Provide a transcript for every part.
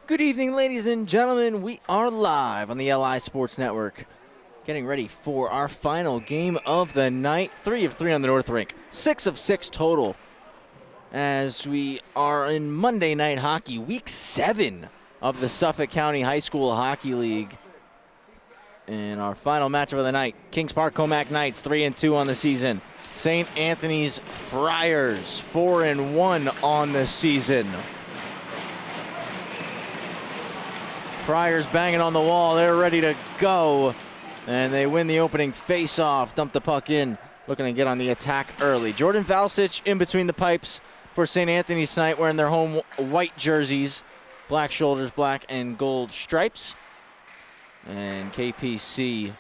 Good evening, ladies and gentlemen. We are live on the LI Sports Network, getting ready for our final game of the night. 3 of 3 on the North Rink, 6 of 6 total, as we are in Monday Night Hockey, Week 7 of the Suffolk County High School Hockey League. In our final matchup of the night, Kings Park Commack Knights 3-2 on the season. St. Anthony's Friars 4-1 on the season. Friars banging on the wall. They're ready to go. And they win the opening face-off. Dump the puck in. Looking to get on the attack early. Jordan Valsich in between the pipes for St. Anthony's tonight, wearing their home white jerseys. Black shoulders, black and gold stripes. And KPC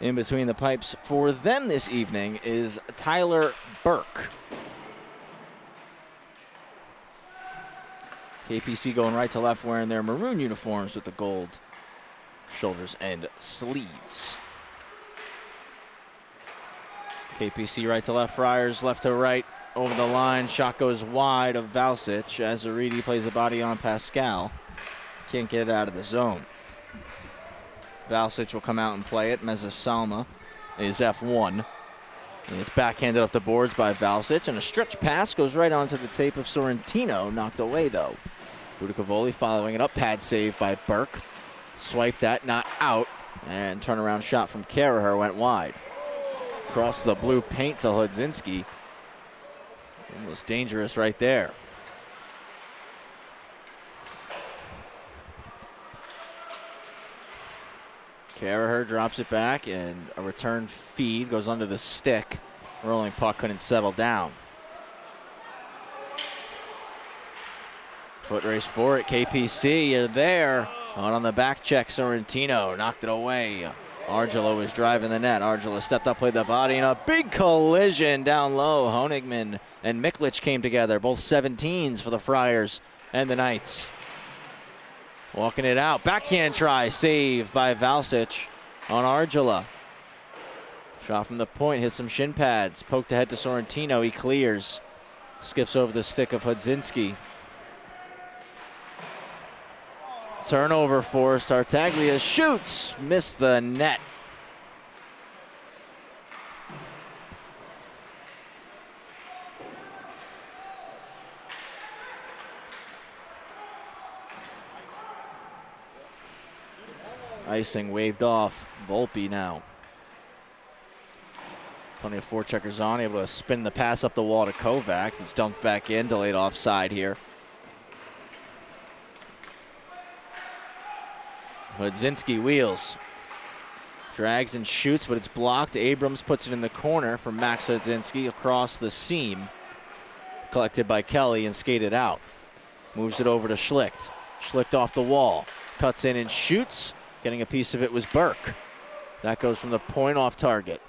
in between the pipes for them this evening is Tyler Burke. KPC going right to left, wearing their maroon uniforms with the gold shoulders and sleeves. KPC right to left, Friars left to right, over the line. Shot goes wide of Valsich as Aridi plays a body on Pascal. Can't get it out of the zone. Valsich will come out and play it. Meza Salma is F1. And it's backhanded up the boards by Valsich, and a stretch pass goes right onto the tape of Sorrentino, knocked away though. Budicavoli following it up, pad save by Burke. Swiped that, not out, and turnaround shot from Karaher went wide. Across the blue paint to Hudzinski. Almost dangerous right there. Karaher drops it back, and a return feed goes under the stick. Rolling puck couldn't settle down. Foot race for it. KPC are there. Out on the back check, Sorrentino knocked it away. Argelo was driving the net. Argelo stepped up, played the body, and a big collision down low. Honigman and Miklich came together, both 17s for the Friars and the Knights. Walking it out. Backhand try, save by Valsich on Argela. Shot from the point, hits some shin pads. Poked ahead to Sorrentino, he clears. Skips over the stick of Hudzinski. Turnover forced. Tartaglia shoots, missed the net. Icing waved off. Volpe now. Plenty of forecheckers on, able to spin the pass up the wall to Kovacs. It's dumped back in, delayed offside here. Hudzinski wheels. Drags and shoots, but it's blocked. Abrams puts it in the corner for Max Hudzinski across the seam. Collected by Kelly and skated out. Moves it over to Schlicht. Schlicht off the wall. Cuts in and shoots. Getting a piece of it was Burke. That goes from the point off target.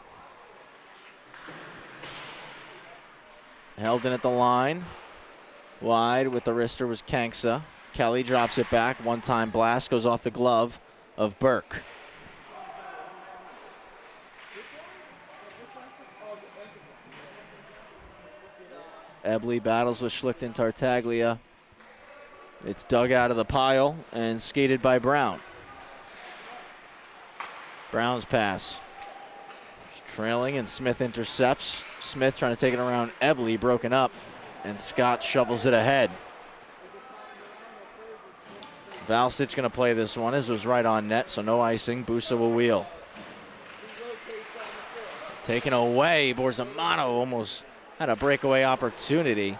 Held in at the line. Wide with the wrister was Kanksa. Kelly drops it back. One-time blast goes off the glove of Burke. Ebley battles with Schlicht and Tartaglia. It's dug out of the pile and skated by Brown. Brown's pass. Trailing and Smith intercepts. Smith trying to take it around Ebley, broken up, and Scott shovels it ahead. Valsich going to play this one. This was right on net, so no icing. Busa will wheel. Taken away. Borzamano almost had a breakaway opportunity.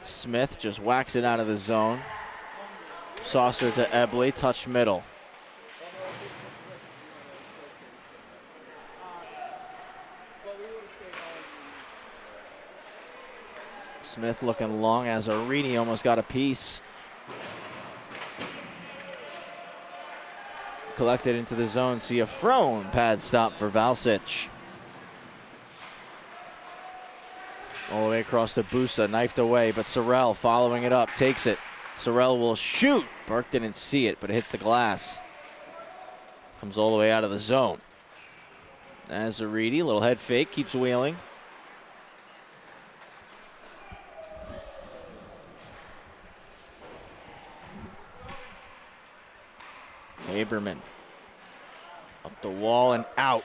Smith just whacks it out of the zone. Saucer to Ebley, touch middle. Smith looking long as Arini almost got a piece. Collected into the zone. Ciafrone pad stop for Valsich. All the way across to Busa, knifed away, but Sorrell following it up, takes it. Sorrell will shoot. Burke didn't see it, but it hits the glass. Comes all the way out of the zone. Azaridi, little head fake, keeps wheeling. Haberman up the wall and out.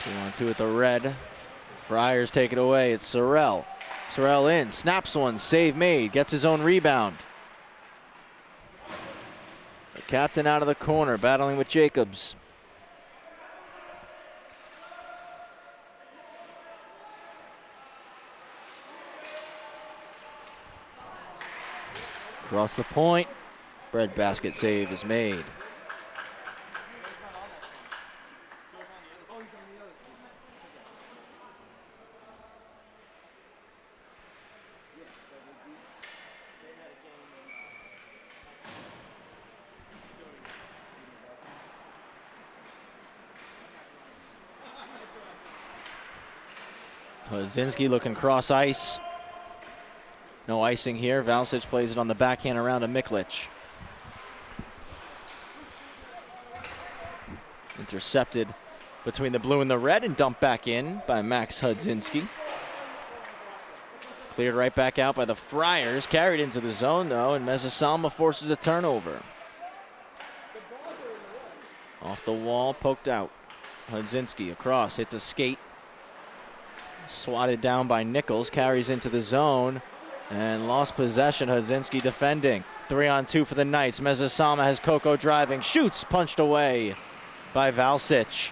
Two on two at the red. Friars take it away. It's Sorrell. Sorrell in, snaps one, save made, gets his own rebound. The captain out of the corner, battling with Jacobs. Across the point, breadbasket save is made. Hodzinski looking cross ice. No icing here. Valsic plays it on the backhand around to Miklich. Intercepted between the blue and the red and dumped back in by Max Hodzinski. Cleared right back out by the Friars. Carried into the zone though, and Mezzasalma forces a turnover. Off the wall, poked out. Hodzinski across, hits a skate. Swatted down by Nichols, carries into the zone and lost possession. Hodzinski defending. 3-on-2 for the Knights. Mezzasalma has Coco driving, shoots, punched away by Valsic.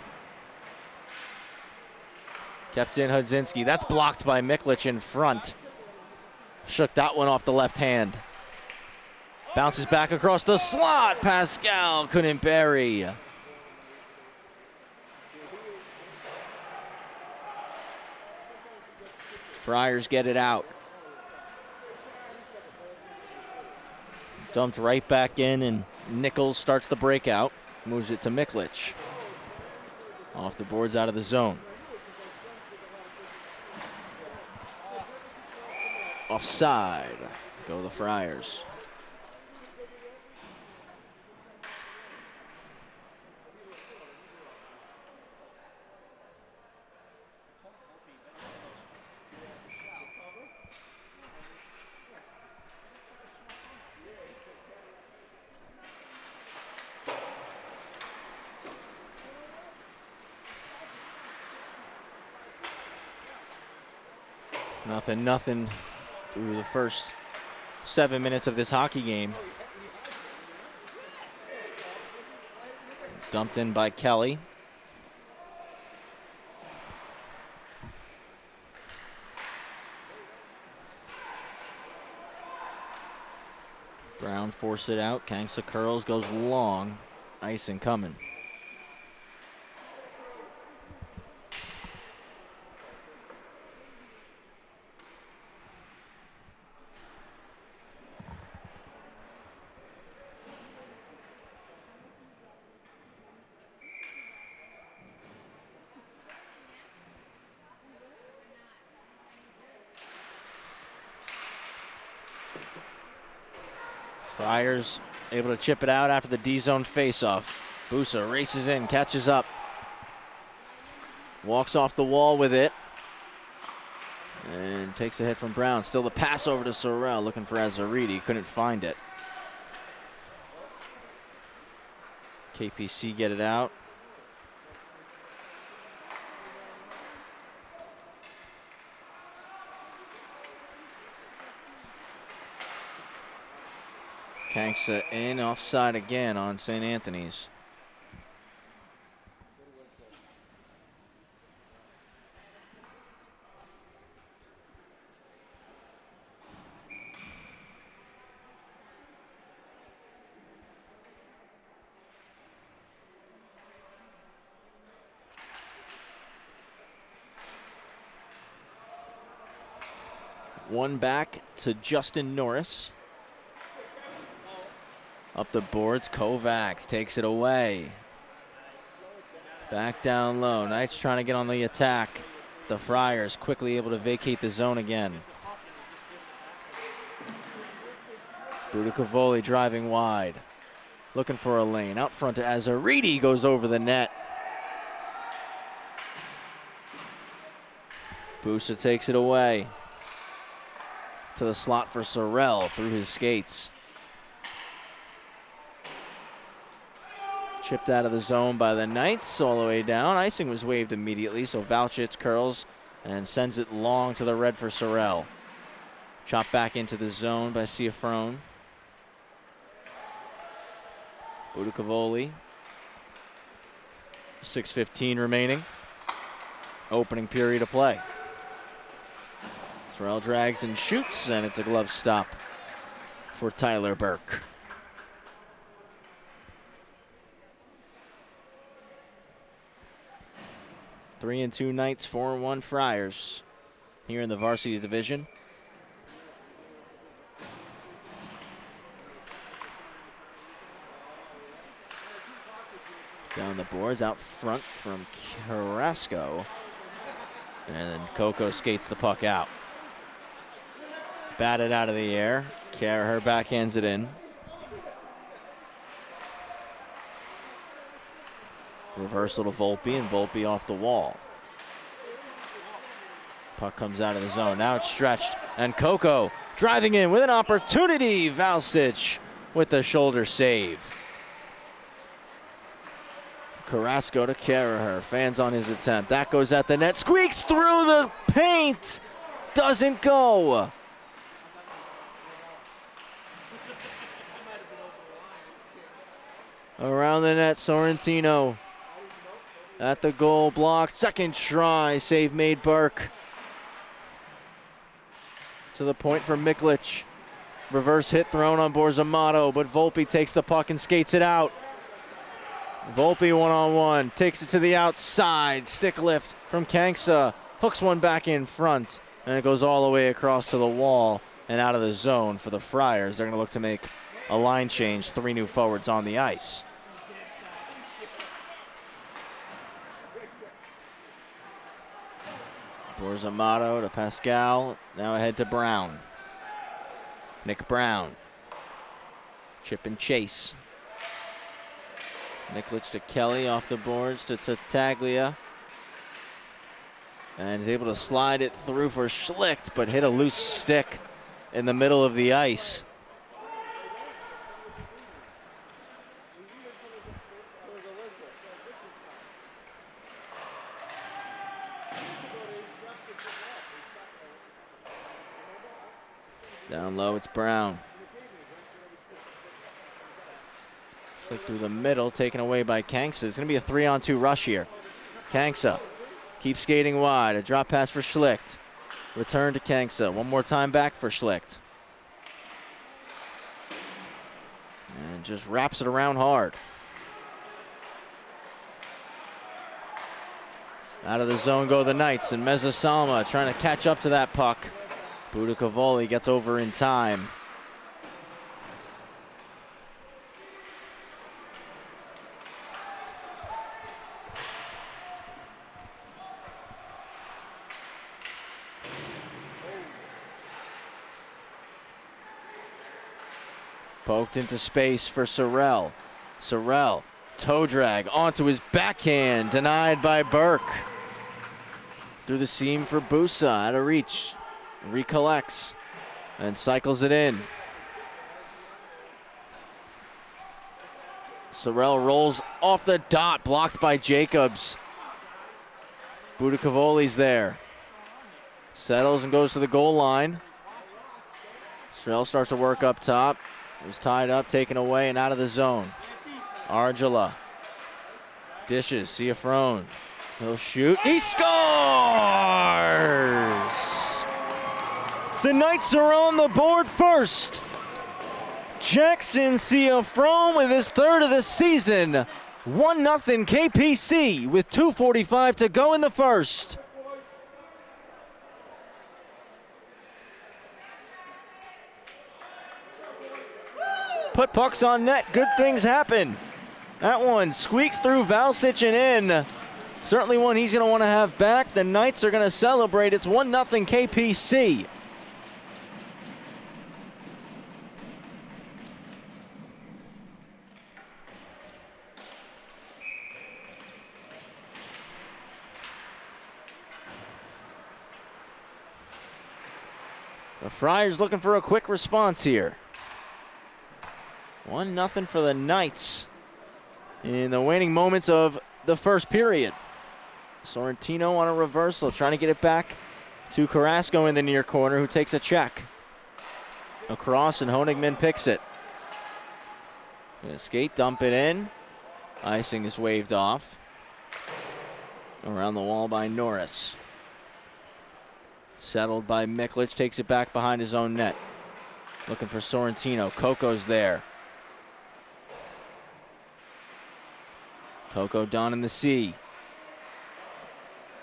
Kept in Hodzinski. That's blocked by Miklich in front. Shook that one off the left hand. Bounces back across the slot. Pascal couldn't bury. Friars get it out. Dumped right back in, and Nichols starts the breakout. Moves it to Miklich. Off the boards, out of the zone. Offside. Go the Friars. Nothing through the first 7 minutes of this hockey game. It's dumped in by Kelly. Brown forced it out. Kanksa curls, goes long. Icing coming. Friars able to chip it out after the D-zone faceoff. Busa races in, catches up. Walks off the wall with it. And takes a hit from Brown. Still the pass over to Sorrell, looking for Azaridi. Couldn't find it. KPC get it out. Kanksa in, offside again on St. Anthony's. One back to Justin Norris. Up the boards, Kovacs takes it away. Back down low. Knights trying to get on the attack. The Friars quickly able to vacate the zone again. Budicavoli driving wide. looking for a lane. Out front to Azaridi, goes over the net. Busa takes it away. To the slot for Sorrell through his skates. Chipped out of the zone by the Knights all the way down. Icing was waved immediately, so Valchitz curls and sends it long to the red for Sorrell. Chopped back into the zone by Ciafrone. Budukavoli. 6:15 remaining. Opening period of play. Sorrell drags and shoots, and it's a glove stop for Tyler Burke. Three and 2 Knights, 4 and 1 Friars here in the varsity division. Down the boards, out front from Carrasco. And then Coco skates the puck out. Batted out of the air. Carraher backhands it in. Reversal to Volpe, and Volpe off the wall. Puck comes out of the zone. Now it's stretched, and Coco driving in with an opportunity. Valsic with the shoulder save. Carrasco to Carraher. Fans on his attempt. That goes at the net. Squeaks through the paint. Doesn't go. Around the net, Sorrentino. At the goal, blocked. Second try. Save made Burke. To the point for Miklich. Reverse hit thrown on Borzamato, but Volpe takes the puck and skates it out. Volpe one-on-one, takes it to the outside. Stick lift from Kanksa, hooks one back in front, and it goes all the way across to the wall and out of the zone for the Friars. They're going to look to make a line change, 3 new forwards on the ice. Borzamato to Pascal, now ahead to Brown. Nick Brown, chip and chase. Nikolic to Kelly, off the boards to Tattaglia. And is able to slide it through for Schlicht, but hit a loose stick in the middle of the ice. Down low, it's Brown. Flick through the middle, taken away by Kanksa. It's going to be a 3-on-2 rush here. Kanksa keeps skating wide. A drop pass for Schlicht. Return to Kanksa. One more time back for Schlicht. And just wraps it around hard. Out of the zone go the Knights, and Mezzasalma trying to catch up to that puck. Budukavoli gets over in time. Poked into space for Sorrell. Sorrell, toe drag onto his backhand, denied by Burke. Through the seam for Busa, out of reach. Recollects and cycles it in. Sorrell rolls off the dot, blocked by Jacobs. Budukavoli's there. Settles and goes to the goal line. Sorrell starts to work up top. It was tied up, taken away, and out of the zone. Argila dishes, Ciafrone. He'll shoot. He scores! The Knights are on the board first. Jackson Ciafrone with his 3rd of the season. 1-0 KPC with 2:45 to go in the first. Put pucks on net, good things happen. That one squeaks through Valsic and in. Certainly one he's gonna wanna have back. The Knights are gonna celebrate. It's 1-0 KPC. The Friars looking for a quick response here. 1-0 for the Knights in the waning moments of the first period. Sorrentino on a reversal, trying to get it back to Carrasco in the near corner, who takes a check. Across, and Honigman picks it. Gonna skate, dump it in. Icing is waved off. Around the wall by Norris. Settled by Miklich, takes it back behind his own net. Looking for Sorrentino. Coco's there. Coco down in the C.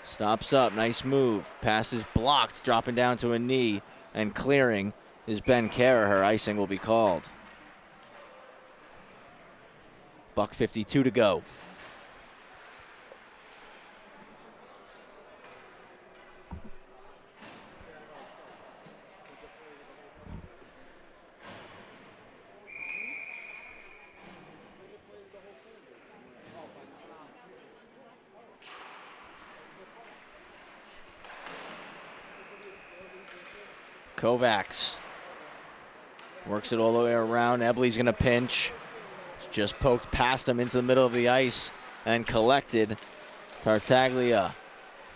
Stops up, nice move. Pass is blocked, dropping down to a knee, and clearing is Ben Carraher. Icing will be called. $1:52 to go. Kovacs works it all the way around. Ebley's going to pinch. Just poked past him into the middle of the ice and collected. Tartaglia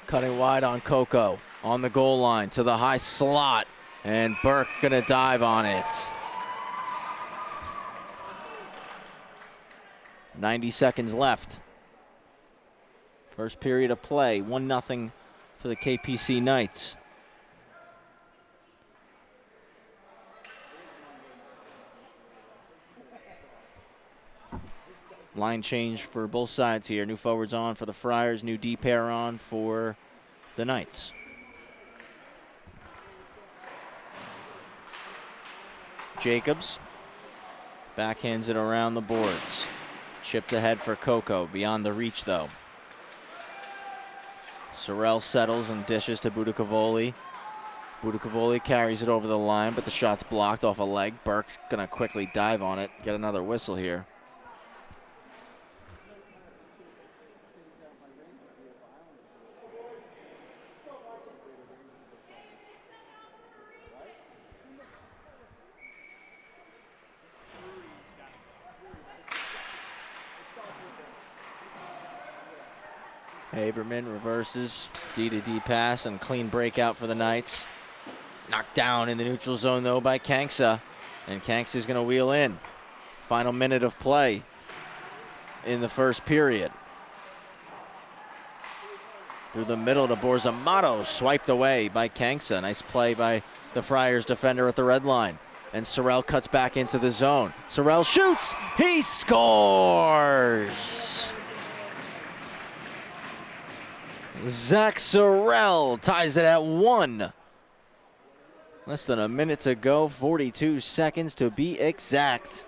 cutting wide on Coco on the goal line to the high slot, and Burke going to dive on it. 90 seconds left. First period of play, 1-0 for the KPC Knights. Line change for both sides here. New forwards on for the Friars, new D pair on for the Knights. Jacobs backhands it around the boards. Chipped ahead for Coco, beyond the reach though. Sorrell settles and dishes to Budicavoli. Budicavoli carries it over the line, but the shot's blocked off a leg. Burke's gonna quickly dive on it, get another whistle here. Haberman reverses, D-to-D pass, and clean breakout for the Knights. Knocked down in the neutral zone, though, by Kanksa. And Kanksa's going to wheel in. Final minute of play in the first period. Through the middle to Borzamato, swiped away by Kanksa. Nice play by the Friars defender at the red line. And Sorrell cuts back into the zone. Sorrell shoots! He scores! Zach Sorrell ties it at 1. Less than a minute to go, 42 seconds to be exact.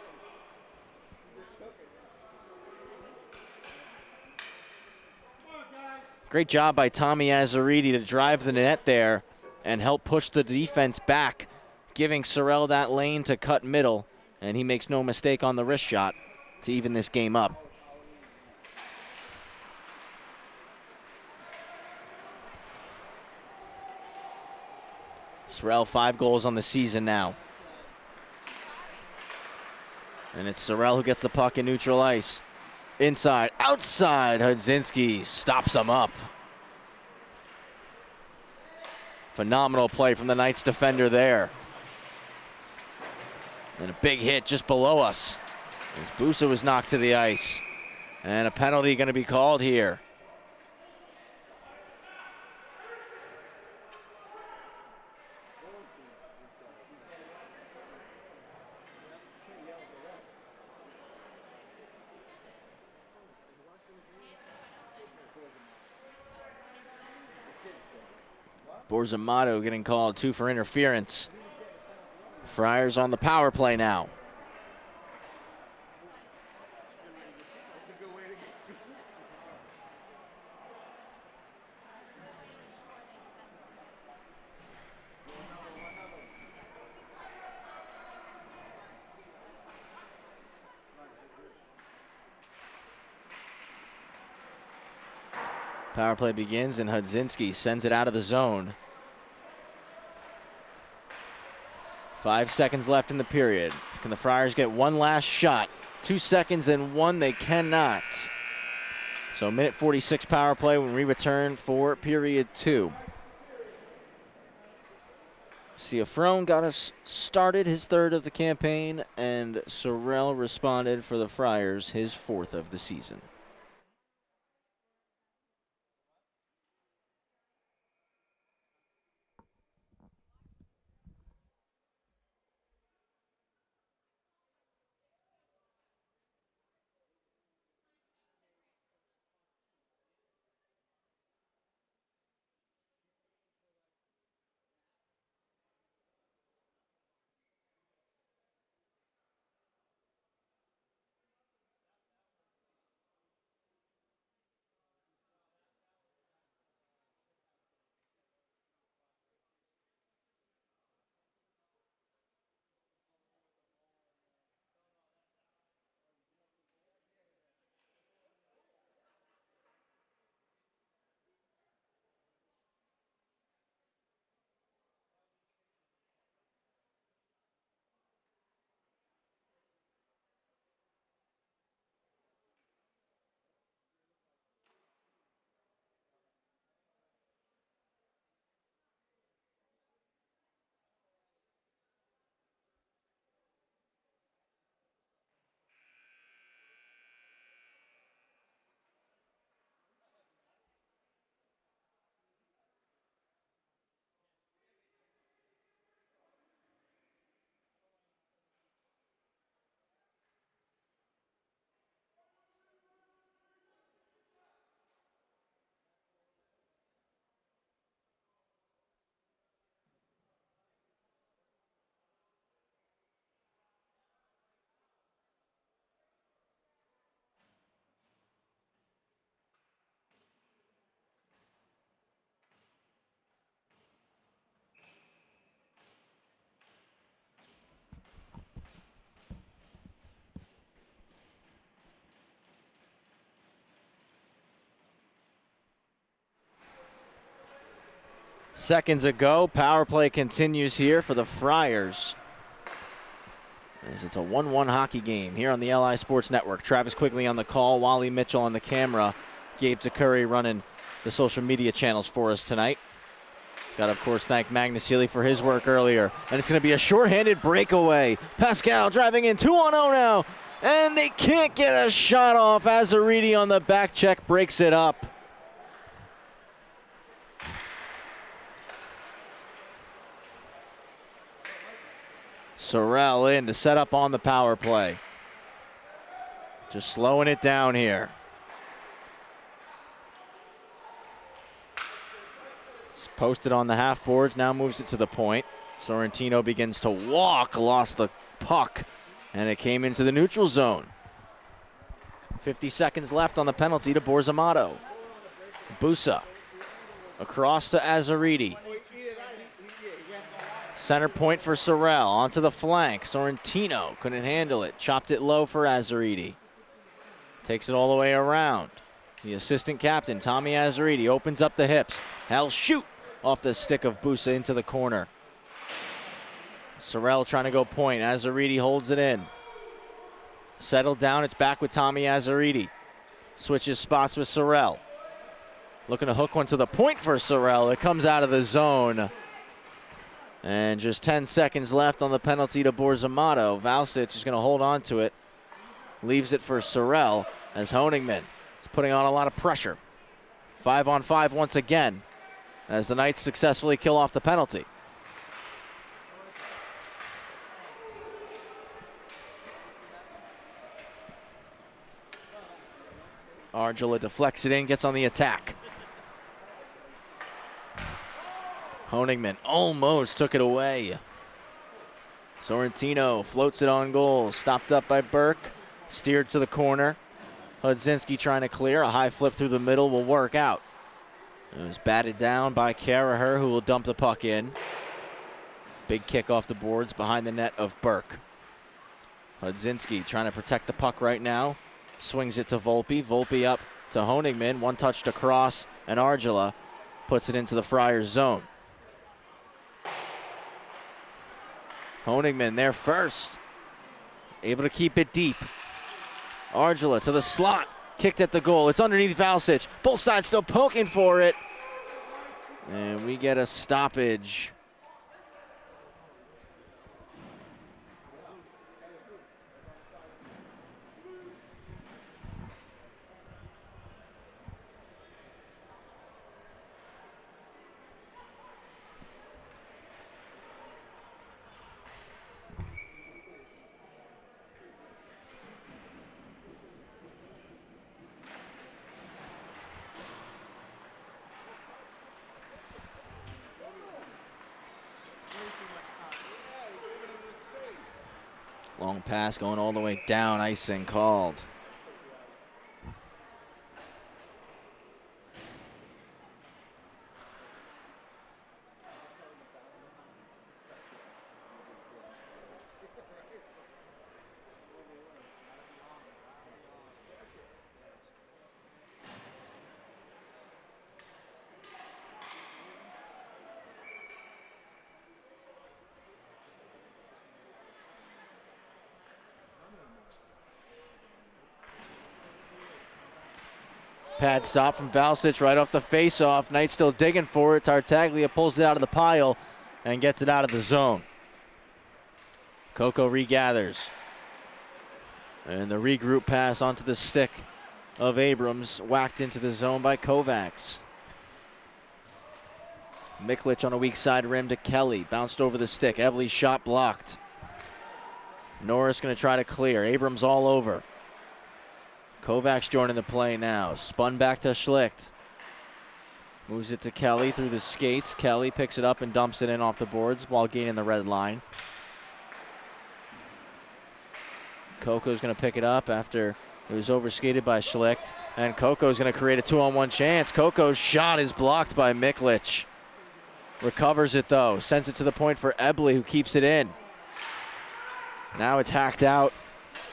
Great job by Tommy Azzariti to drive the net there and help push the defense back, giving Sorrell that lane to cut middle, and he makes no mistake on the wrist shot to even this game up. Sorrell, 5 goals on the season now. And it's Sorrell who gets the puck in neutral ice. Inside, outside, Hudzinski stops him up. Phenomenal play from the Knights defender there. And a big hit just below us as Busa was knocked to the ice. And a penalty going to be called here. Borzamato getting called 2 for interference. Friars on the power play now. Power play begins and Hudzinski sends it out of the zone. 5 seconds left in the period. Can the Friars get one last shot? 2 seconds and one, they cannot. So minute 46 power play when we return for period 2. Ciafrone got us started, his 3rd of the campaign, and Sorrell responded for the Friars, his 4th of the season. Seconds ago, power play continues here for the Friars. As it's a 1-1 hockey game here on the LI Sports Network. Travis Quigley on the call, Wally Mitchell on the camera, Gabe DeCurry running the social media channels for us tonight. Got to, of course, thank Magnus Healy for his work earlier. And it's going to be a shorthanded breakaway. Pascal driving in 2-on-0 now. And they can't get a shot off. Azaridi on the back check breaks it up. Sorrell in to set up on the power play. Just slowing it down here. It's posted on the half boards, now moves it to the point. Sorrentino begins to walk, lost the puck, and it came into the neutral zone. 50 seconds left on the penalty to Borzamato. Busa across to Azaridi. Center point for Sorrell, onto the flank. Sorrentino couldn't handle it, chopped it low for Azaridi. Takes it all the way around. The assistant captain, Tommy Azaridi, opens up the hips. He'll shoot off the stick of Busa into the corner. Sorrell trying to go point. Azaridi holds it in. Settled down, it's back with Tommy Azaridi. Switches spots with Sorrell. Looking to hook one to the point for Sorrell. It comes out of the zone. And just 10 seconds left on the penalty to Borzamato. Valsic is going to hold on to it. Leaves it for Sorrell as Honigman is putting on a lot of pressure. 5-on-5 once again as the Knights successfully kill off the penalty. Argila deflects it in, gets on the attack. Honigman almost took it away. Sorrentino floats it on goal. Stopped up by Burke. Steered to the corner. Hudzinski trying to clear. A high flip through the middle will work out. It was batted down by Caraher, who will dump the puck in. Big kick off the boards behind the net of Burke. Hudzinski trying to protect the puck right now. Swings it to Volpe. Volpe up to Honigman. One touch to cross, and Argila puts it into the Friars zone. Honigman there first. Able to keep it deep. Argela to the slot. Kicked at the goal. It's underneath Valsic. Both sides still poking for it. And we get a stoppage. Long pass going all the way down, icing called. Pad stop from Valsic right off the face-off. Knight still digging for it. Tartaglia pulls it out of the pile and gets it out of the zone. Coco regathers. And the regroup pass onto the stick of Abrams, whacked into the zone by Kovacs. Miklich on a weak side rim to Kelly. Bounced over the stick. Ebley's shot blocked. Norris going to try to clear. Abrams all over. Kovacs joining the play now. Spun back to Schlicht. Moves it to Kelly through the skates. Kelly picks it up and dumps it in off the boards while gaining the red line. Coco's going to pick it up after it was overskated by Schlicht. And Coco's going to create a 2-on-1 chance. Coco's shot is blocked by Miklich. Recovers it though. Sends it to the point for Ebley, who keeps it in. Now it's hacked out.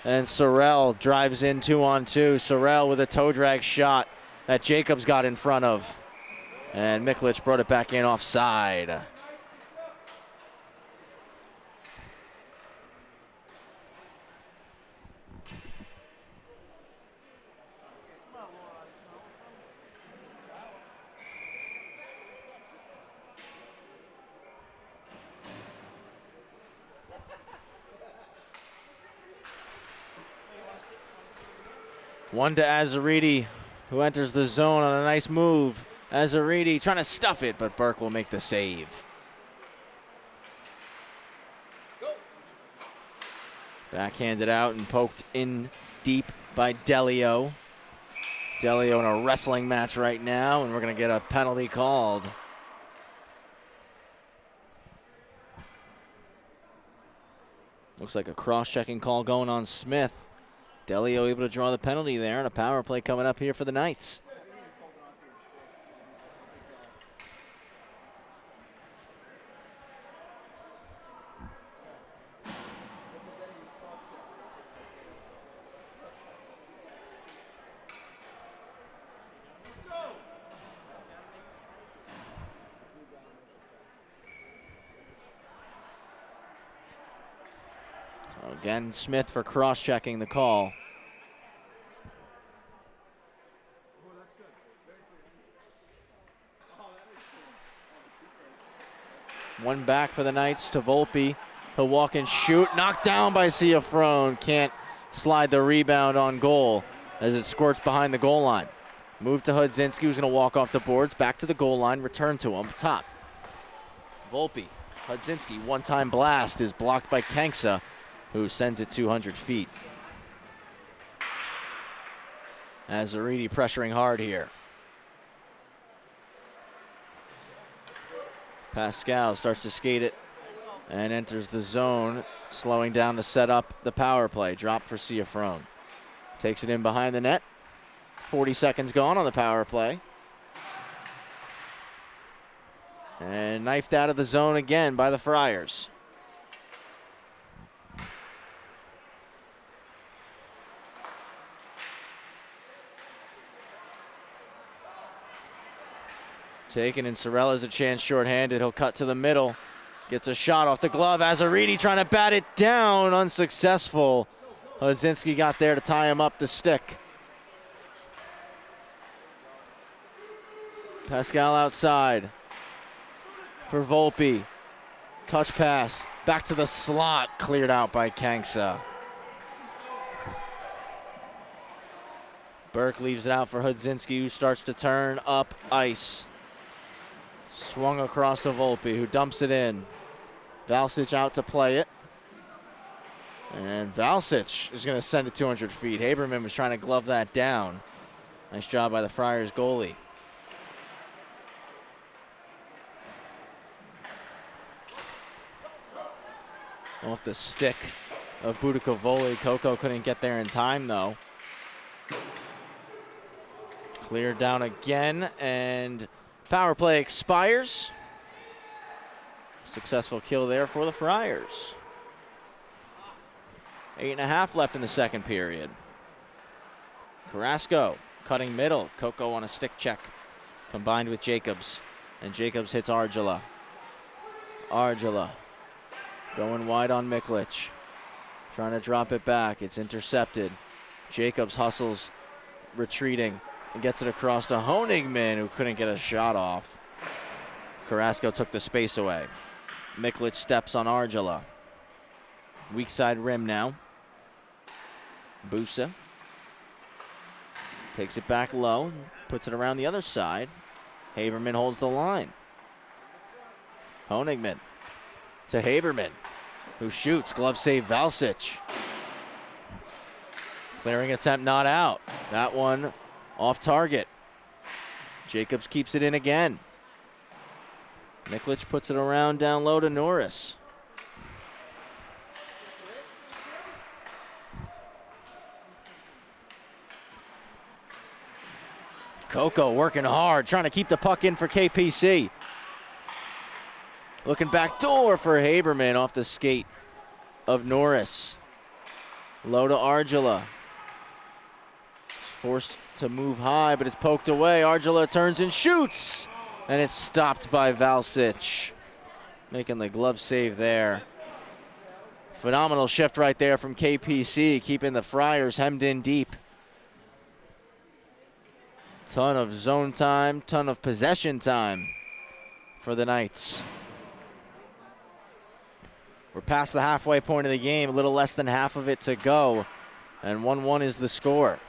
And Sorrell drives in 2-on-2. Sorrell with a toe drag shot that Jacobs got in front of. And Miklich brought it back in offside. One to Azzariti, who enters the zone on a nice move. Azzariti trying to stuff it, but Burke will make the save. Backhanded out and poked in deep by Delio. Delio in a wrestling match right now, and we're going to get a penalty called. Looks like a cross-checking call going on Smith. Delio able to draw the penalty there, and a power play coming up here for the Knights. Again, Smith for cross-checking the call. One back for the Knights to Volpe. He'll walk and shoot. Knocked down by Ciafrone. Can't slide the rebound on goal as it squirts behind the goal line. Move to Hudzinski, who's going to walk off the boards. Back to the goal line. Return to him. Top. Volpe. Hudzinski. One-time blast is blocked by Kanksa, who sends it 200 feet. Azzariti pressuring hard here. Pascal starts to skate it and enters the zone, slowing down to set up the power play. Drop for Ciafrone. Takes it in behind the net. 40 seconds gone on the power play. And knifed out of the zone again by the Friars. Taken, and Sorrell has a chance shorthanded. He'll cut to the middle. Gets a shot off the glove. Azaridi trying to bat it down. Unsuccessful. Hodzinski got there to tie him up the stick. Pascal outside for Volpe. Touch pass. Back to the slot. Cleared out by Kanksa. Burke leaves it out for Hodzinski, who starts to turn up ice. Swung across to Volpe, who dumps it in. Valsic out to play it. And Valsic is going to send it 200 feet. Haberman was trying to glove that down. Nice job by the Friars goalie. Off the stick of Budicovoli. Coco couldn't get there in time, though. Cleared down again, and power play expires. Successful kill there for the Friars. 8.5 left in the second period. Carrasco cutting middle. Coco on a stick check, combined with Jacobs. And Jacobs hits Argila. Argila going wide on Miklich. Trying to drop it back. It's intercepted. Jacobs hustles, retreating, and gets it across to Honigman, who couldn't get a shot off. Carrasco took the space away. Miklich steps on Argila. Weak side rim now. Busa takes it back low, puts it around the other side. Haberman holds the line. Honigman to Haberman, who shoots. Glove save Valsic. Clearing attempt not out. That one off target. Jacobs keeps it in again. Miklich puts it around down low to Norris. Coco working hard, trying to keep the puck in for KPC. Looking back door for Haberman off the skate of Norris. Low to Argila. Forced to move high, but it's poked away. Argila turns and shoots, and it's stopped by Valsic. Making the glove save there. Phenomenal shift right there from KPC, keeping the Friars hemmed in deep. Ton of zone time, ton of possession time for the Knights. We're past the halfway point of the game, a little less than half of it to go, and 1-1 is the score.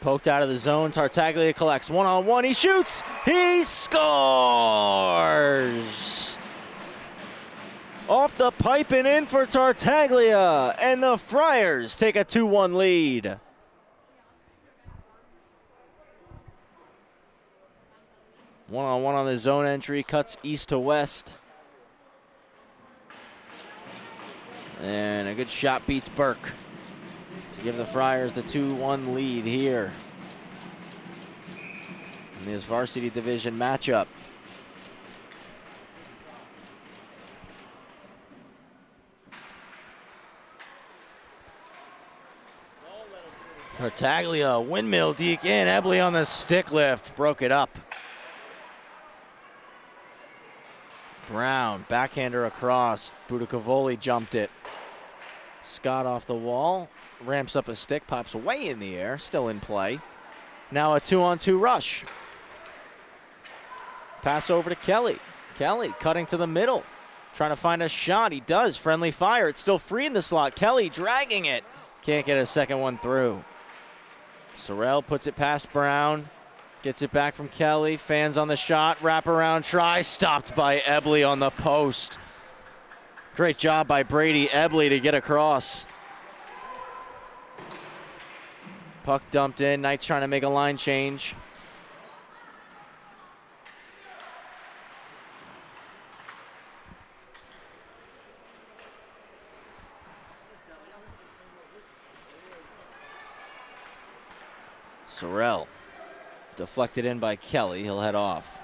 Poked out of the zone, Tartaglia collects one-on-one, he shoots, he scores! Off the pipe and in for Tartaglia, and the Friars take a 2-1 lead. One-on-one on the zone entry, cuts east to west. And a good shot beats Burke to give the Friars the 2-1 lead here in this varsity division matchup. Tartaglia, windmill deke in, Ebley on the stick lift, broke it up. Brown, backhander across, Budicovoli jumped it. Scott off the wall, ramps up a stick, pops way in the air, still in play. Now a 2-on-2 rush. Pass over to Kelly. Kelly cutting to the middle, trying to find a shot. He does, friendly fire, it's still free in the slot. Kelly dragging it, can't get a second one through. Sorrell puts it past Brown, gets it back from Kelly, fans on the shot, wraparound try, stopped by Ebley on the post. Great job by Brady Ebley to get across. Puck dumped in, Knights trying to make a line change. Sorrell deflected in by Kelly, he'll head off.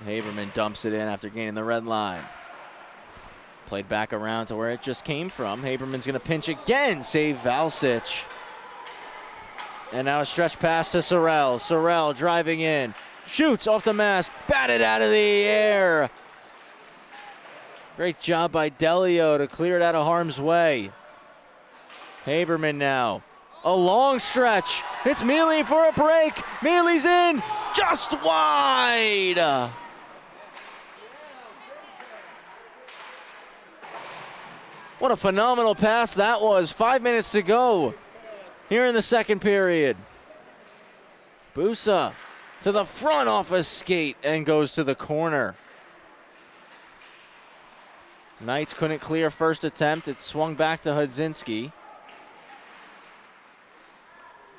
Haberman dumps it in after gaining the red line. Played back around to where it just came from. Haberman's going to pinch again, save Valsic. And now a stretch pass to Sorrell. Sorrell driving in, shoots off the mask, batted out of the air. Great job by Delio to clear it out of harm's way. Haberman now, a long stretch. It's Mealy for a break. Mealy's in, just wide. What a phenomenal pass that was. 5 minutes to go here in the second period. Busa to the front off a skate and goes to the corner. Knights couldn't clear first attempt. It swung back to Hudzinski.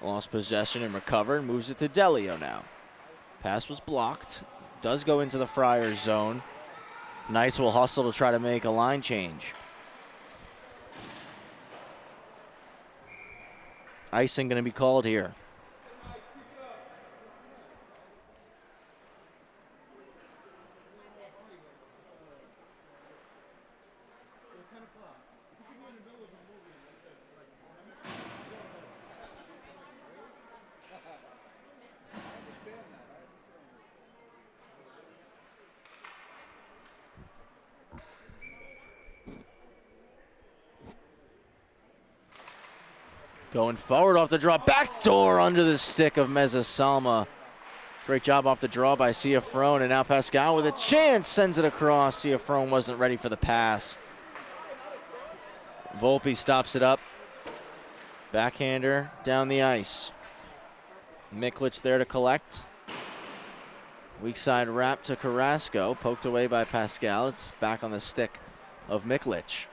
Lost possession and recovered. Moves it to Delio now. Pass was blocked. Does go into the Friars zone. Knights will hustle to try to make a line change. Icing going to be called here. Going forward off the draw, backdoor under the stick of Meza Salma. Great job off the draw by Ciafrone, and now Pascal with a chance sends it across. Ciafrone wasn't ready for the pass. Volpe stops it up. Backhander down the ice. Miklich there to collect. Weak side wrap to Carrasco, poked away by Pascal. It's back on the stick of Miklich.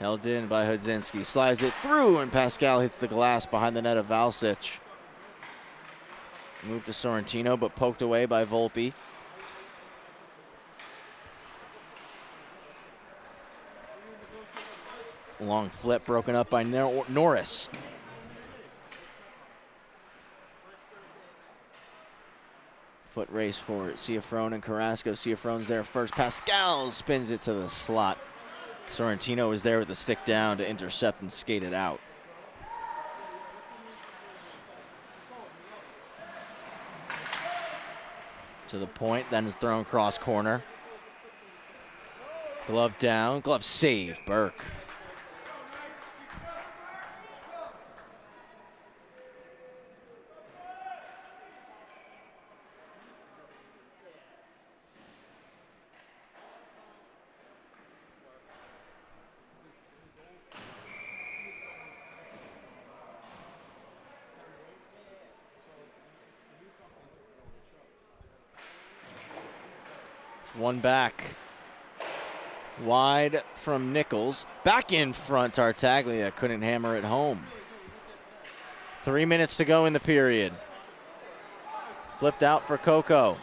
Held in by Hudzinski, slides it through, and Pascal hits the glass behind the net of Valsic. Moved to Sorrentino, but poked away by Volpe. Long flip broken up by Norris. Foot race for Ciafrone and Carrasco. Ciafrone's there first. Pascal spins it to the slot. Sorrentino is there with the stick down to intercept and skate it out. To the point, then thrown cross corner. Glove down, glove save, Burke. One back. Wide from Nichols. Back in front, Tartaglia couldn't hammer it home. 3 minutes to go in the period. Flipped out for Coco.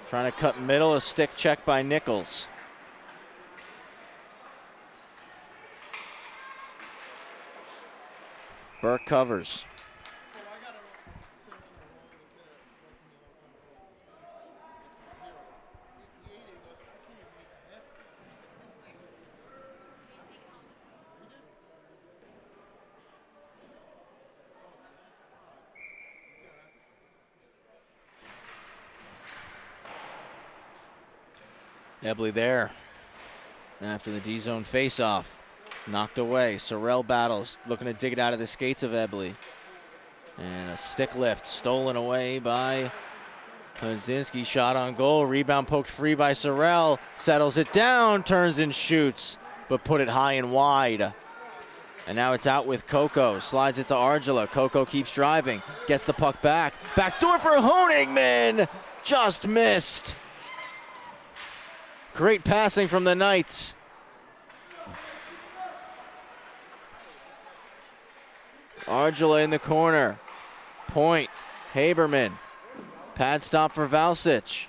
Trying to cut middle, a stick check by Nichols. Burke covers. Ebley there after the D-zone face-off. Knocked away. Sorrell battles, looking to dig it out of the skates of Ebley. And a stick lift stolen away by Hudzinski. Shot on goal. Rebound poked free by Sorrell. Settles it down, turns and shoots, but put it high and wide. And now it's out with Coco. Slides it to Argila. Coco keeps driving. Gets the puck back. Backdoor for Honigman. Just missed. Great passing from the Knights. Argila in the corner. Point. Haberman. Pad stop for Valsic.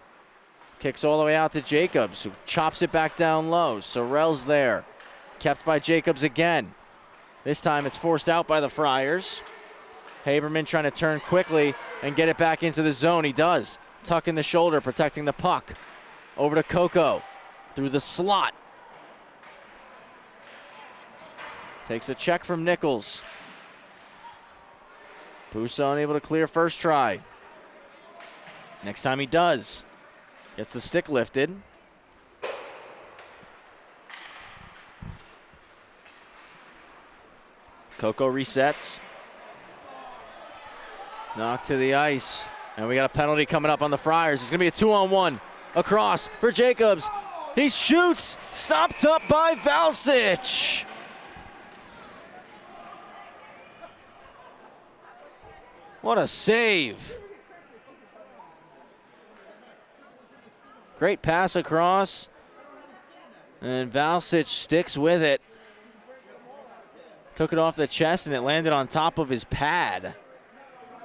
Kicks all the way out to Jacobs, who chops it back down low. Sorrell's there. Kept by Jacobs again. This time it's forced out by the Friars. Haberman trying to turn quickly and get it back into the zone. He does. tucking the shoulder, protecting the puck. Over to Coco, through the slot. Takes a check from Nichols. Pusa unable to clear first try. Next time he does. Gets the stick lifted. Coco resets. Knocked to the ice. And we got a penalty coming up on the Friars. It's going to be a 2-on-1. Across for Jacobs. He shoots. Stopped up by Valsic. What a save. Great pass across. And Valsic sticks with it. Took it off the chest and it landed on top of his pad.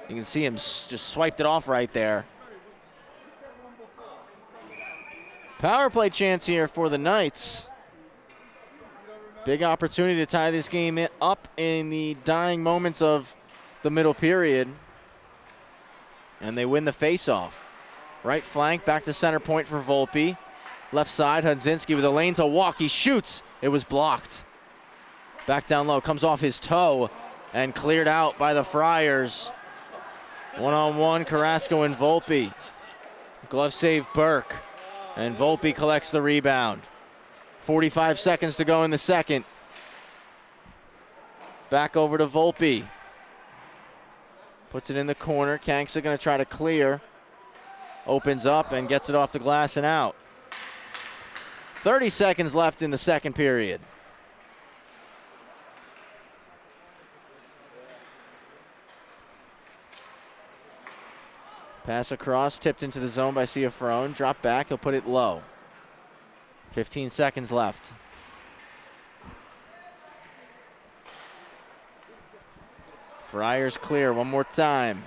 You can see him just swiped it off right there. Power play chance here for the Knights. Big opportunity to tie this game up in the dying moments of the middle period. And they win the faceoff. Right flank, back to center point for Volpe. Left side, Hudzinski with a lane to walk. He shoots. It was blocked. Back down low, comes off his toe and cleared out by the Friars. One-on-one, Carrasco and Volpe. Glove save Burke. And Volpe collects the rebound. 45 seconds to go in the second. Back over to Volpe. Puts it in the corner. Kanksa going to try to clear. Opens up and gets it off the glass and out. 30 seconds left in the second period. Pass across, tipped into the zone by Ciafrone. Drop back, he'll put it low. 15 seconds left. Friars clear one more time.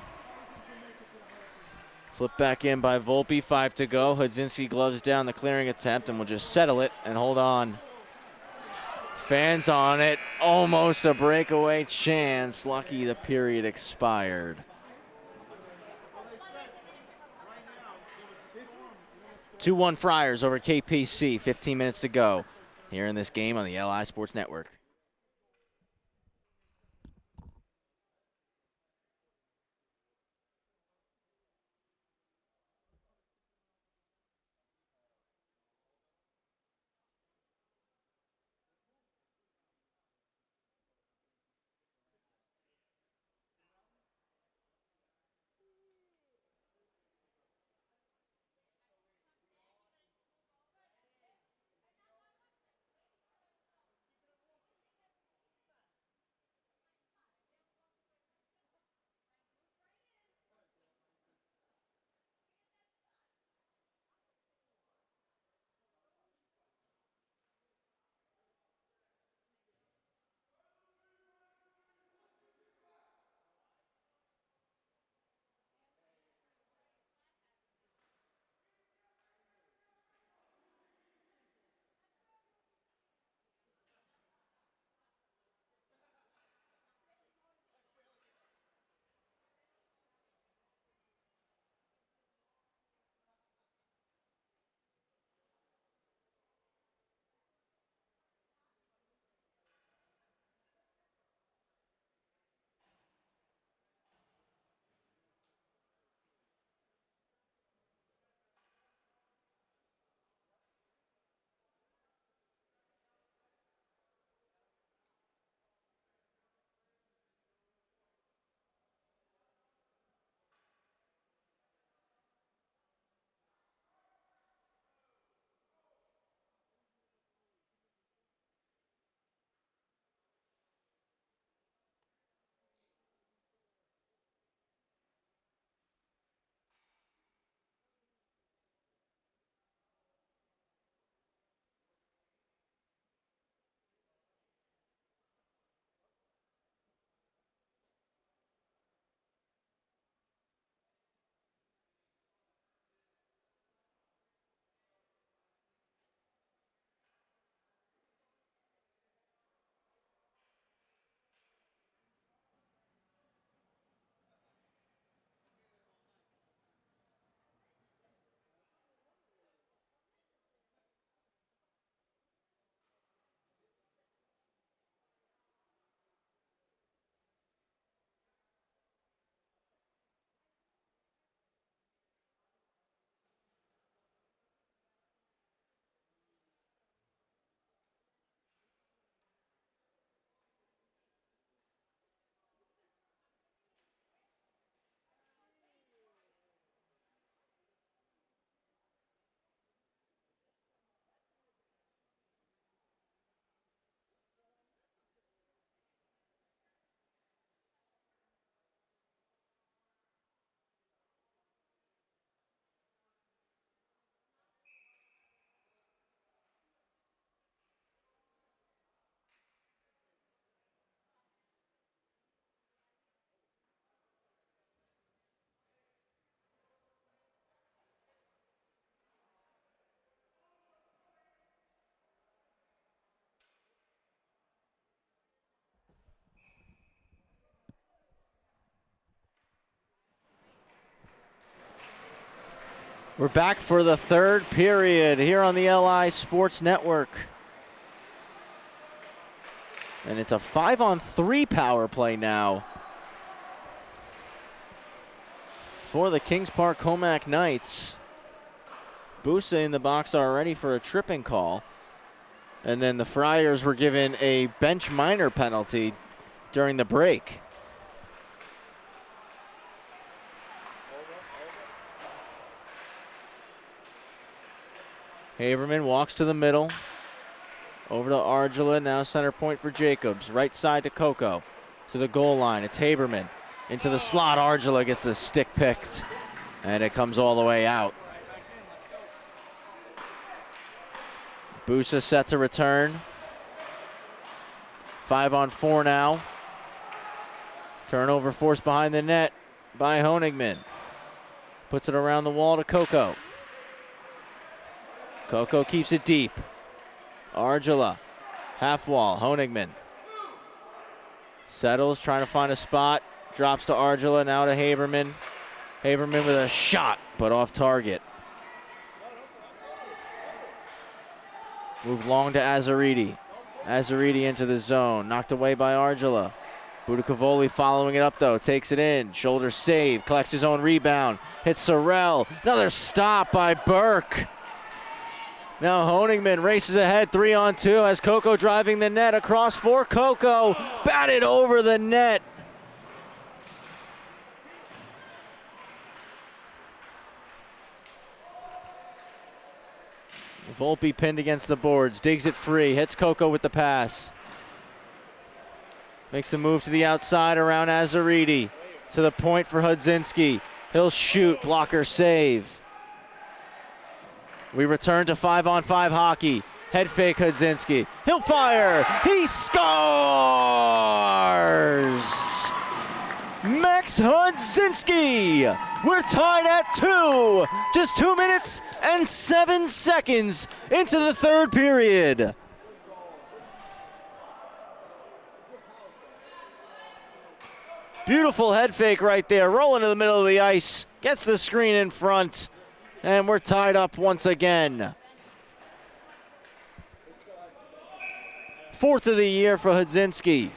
Flip back in by Volpe, 5 to go. Hudzinski gloves down the clearing attempt and will just settle it and hold on. Fans on it, almost a breakaway chance. Lucky the period expired. 2-1 Friars over KPC, 15 minutes to go here in this game on the LI Sports Network. We're back for the third period here on the LI Sports Network. And it's a 5-on-3 power play now for the Kings Park Commack Knights. Busa in the box already for a tripping call. And then the Friars were given a bench minor penalty during the break. Haberman walks to the middle. Over to Argela, now center point for Jacobs. Right side to Coco. To the goal line, it's Haberman. Into the slot, Argela gets the stick picked. And it comes all the way out. Busa set to return. 5-on-4 now. Turnover forced behind the net by Honigman. Puts it around the wall to Coco. Coco keeps it deep. Argela, half wall, Honigman. Settles, trying to find a spot. Drops to Argela, now to Haberman. Haberman with a shot, but off target. Move long to Azzariti. Azzariti into the zone, knocked away by Argela. Budicavoli following it up though, takes it in. Shoulder save, collects his own rebound. Hits Sorrell, another stop by Burke. Now Honigman races ahead, 3-on-2, has Coco driving the net across for Coco. Batted over the net. Volpe pinned against the boards, digs it free, hits Coco with the pass. Makes the move to the outside around Azzariti. To the point for Hudzinski. He'll shoot, blocker save. We return to 5-on-5 hockey. Head fake Hudzinski. He'll fire. He scores! Max Hudzinski. We're tied at 2. Just 2 minutes and 7 seconds into the third period. Beautiful head fake right there. Rolling to the middle of the ice. Gets the screen in front. And we're tied up once again. 4th of the year for Hudzinski.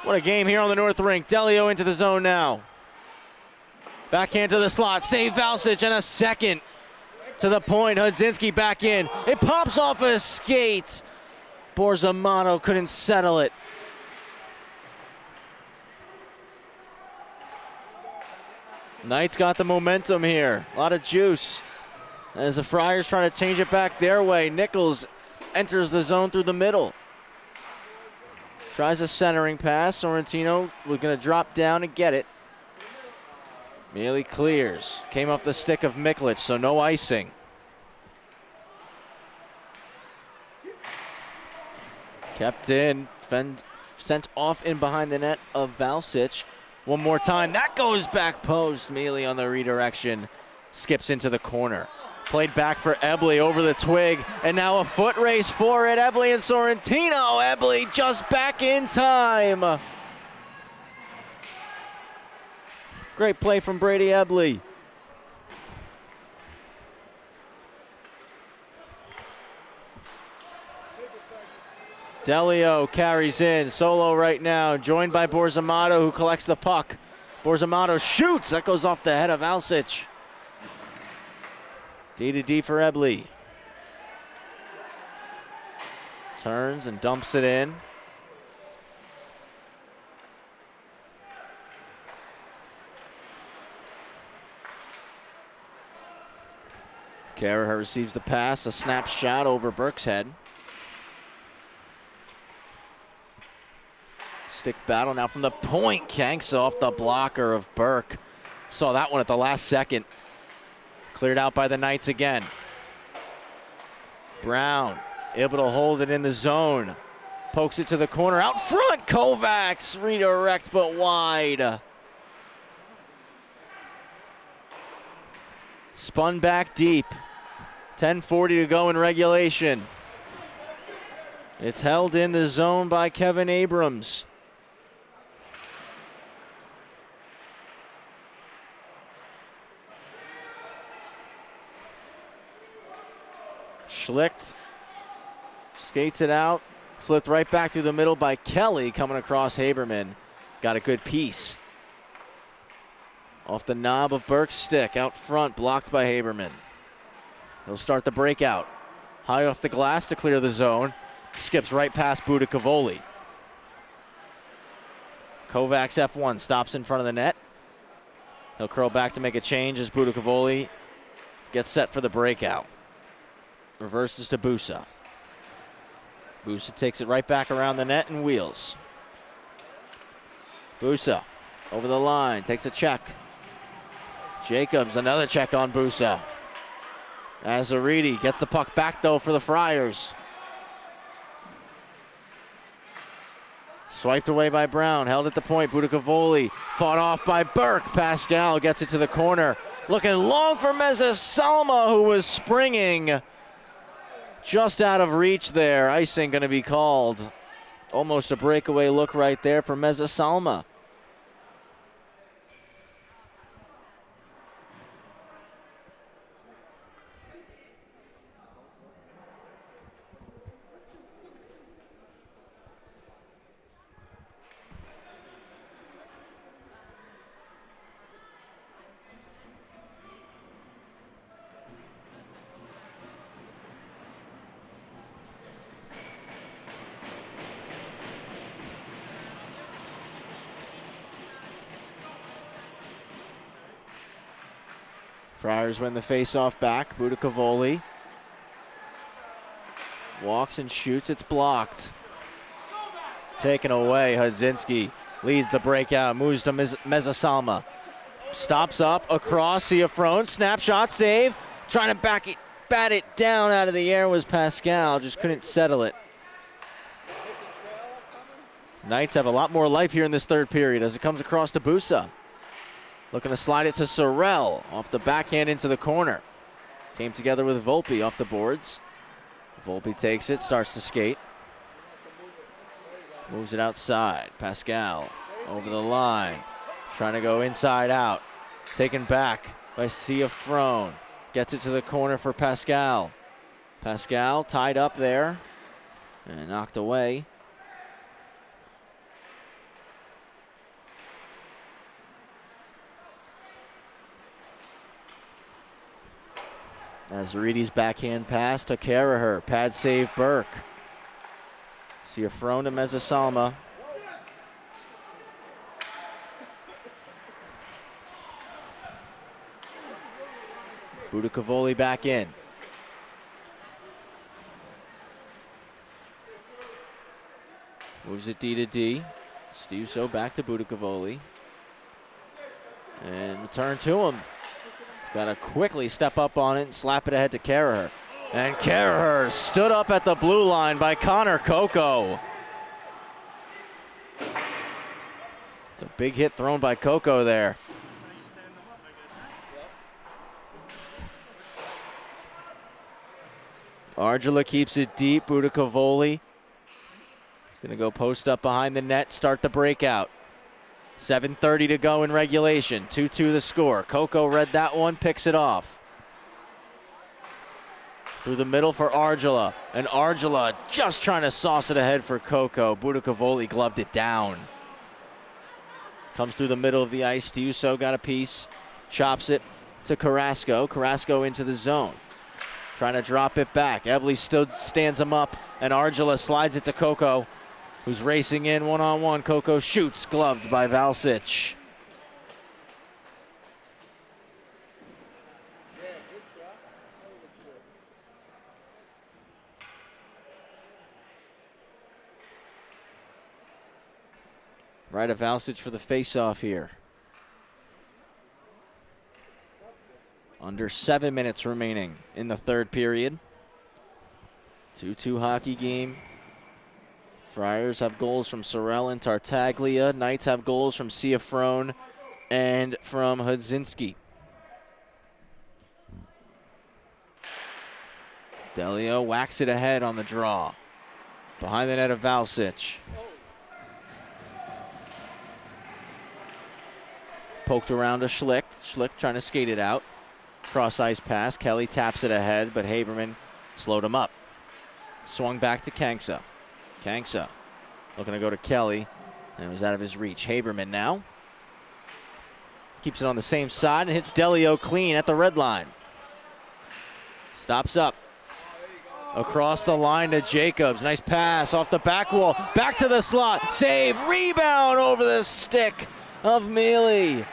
What a game here on the North Rink. Delio into the zone now. Backhand to the slot. Save Valsic and a second. To the point, Hudzinski back in. It pops off a skate. Borzamato couldn't settle it. Knights got the momentum here. A lot of juice. As the Friars trying to change it back their way, Nichols enters the zone through the middle. Tries a centering pass. Sorrentino was going to drop down and get it. Mealy clears. Came off the stick of Miklich, so no icing. Kept in. Sent off in behind the net of Valsic. One more time. That goes back post. Mealy on the redirection. Skips into the corner. Played back for Ebley over the twig. And now a foot race for it. Ebley and Sorrentino. Ebley just back in time. Great play from Brady Ebley. Delio carries in, solo right now, joined by Borzamato, who collects the puck. Borzamato shoots, that goes off the head of Valsic. D to D for Ebley. Turns and dumps it in. Caraher receives the pass, a snap shot over Burke's head. Stick battle now from the point. Kanks off the blocker of Burke. Saw that one at the last second. Cleared out by the Knights again. Brown able to hold it in the zone. Pokes it to the corner. Out front, Kovacs. Redirect but wide. Spun back deep. 10:40 to go in regulation. It's held in the zone by Kevin Abrams. Schlicht skates it out. Flipped right back through the middle by Kelly, coming across Haberman. Got a good piece. Off the knob of Burke's stick, out front, blocked by Haberman. He'll start the breakout. High off the glass to clear the zone. Skips right past Budakavoli. Kovacs F1 stops in front of the net. He'll curl back to make a change as Budakavoli gets set for the breakout. Reverses to Busa. Busa takes it right back around the net and wheels. Busa over the line, takes a check. Jacobs, another check on Busa. Azaridi gets the puck back though for the Friars. Swiped away by Brown, held at the point. Budakavoli fought off by Burke. Pascal gets it to the corner. Looking long for Meza-Salma, who was springing. Just out of reach there. Icing going to be called. Almost a breakaway look right there for Meza-Salma. Friars win the face-off back. Budakavoli walks and shoots. It's blocked. Taken away. Hudzinski leads the breakout. Moves to Meza-Salma. Stops up across Ciafrone. Snapshot save. Trying to bat it down out of the air was Pascal. Just couldn't settle it. Knights have a lot more life here in this third period as it comes across to Busa. Looking to slide it to Sorrell off the backhand into the corner. Came together with Volpe off the boards. Volpe takes it, starts to skate. Moves it outside. Pascal over the line. Trying to go inside out. Taken back by Ciafrone. Gets it to the corner for Pascal. Pascal tied up there and knocked away. Azaridi's backhand pass to Caraher. Pad save Burke. Ciafrone to Meza-Salma. Budakavoli back in. Moves it D to D. Stiuso back to Budakavoli. And return to him. Got to quickly step up on it and slap it ahead to Caraher. And Caraher stood up at the blue line by Connor Coco. It's a big hit thrown by Coco there. Argila keeps it deep. Budakavoli. He's going to go post up behind the net, start the breakout. 7:30 to go in regulation. 2-2 the score. Coco read that one, picks it off. Through the middle for Argila. And Argila just trying to sauce it ahead for Coco. Budakavoli gloved it down. Comes through the middle of the ice. Stiuso got a piece. Chops it to Carrasco. Carrasco into the zone. Trying to drop it back. Ebley still stands him up. And Argila slides it to Coco, who's racing in one-on-one. Coco shoots, gloved by Valsic. Right of Valsic for the face-off here. Under 7 minutes remaining in the third period. 2-2 hockey game. Friars have goals from Sorrell and Tartaglia. Knights have goals from Ciafrone and from Hudzinski. Delio whacks it ahead on the draw. Behind the net of Valsic. Poked around to Schlicht. Schlicht trying to skate it out. Cross ice pass. Kelly taps it ahead, but Haberman Slowed him up. Swung back to Kanksa. Kanksa looking to go to Kelly, and it was out of his reach. Haberman now. Keeps it on the same side and hits Delio clean at the red line. Stops up. Across the line to Jacobs. Nice pass off the back wall. Back to the slot. Save. Rebound over the stick of Mealy.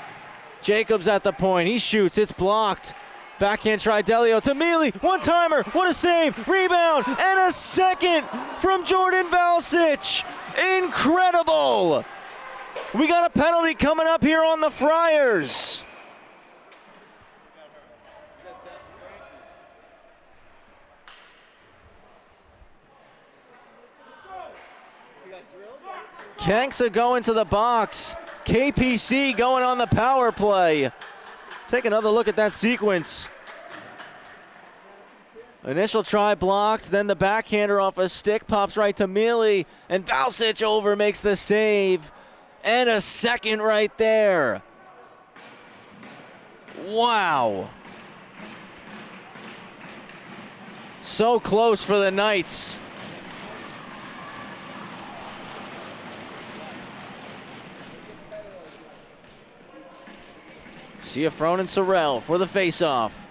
Jacobs at the point. He shoots. It's blocked. Backhand try Delio to Mealy. One-timer. What a save. Rebound. And a second from Jordan Valsic. Incredible. We got a penalty coming up here on the Friars. Kanksa going to the box. KPC going on the power play. Take another look at that sequence. Initial try blocked, then the backhander off a stick pops right to Mealy, and Valsic over makes the save. And a second right there. Wow. So close for the Knights. Ciafrone and Sorrell for the face-off.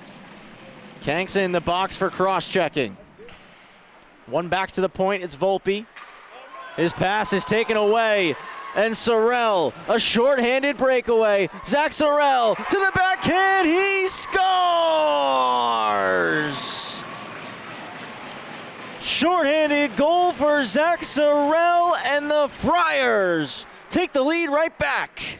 Kanksa in the box for cross-checking. One back to the point, it's Volpe. His pass is taken away, and Sorrell, a short-handed breakaway. Zach Sorrell to the backhand, he scores! Short-handed goal for Zach Sorrell, and the Friars take the lead right back.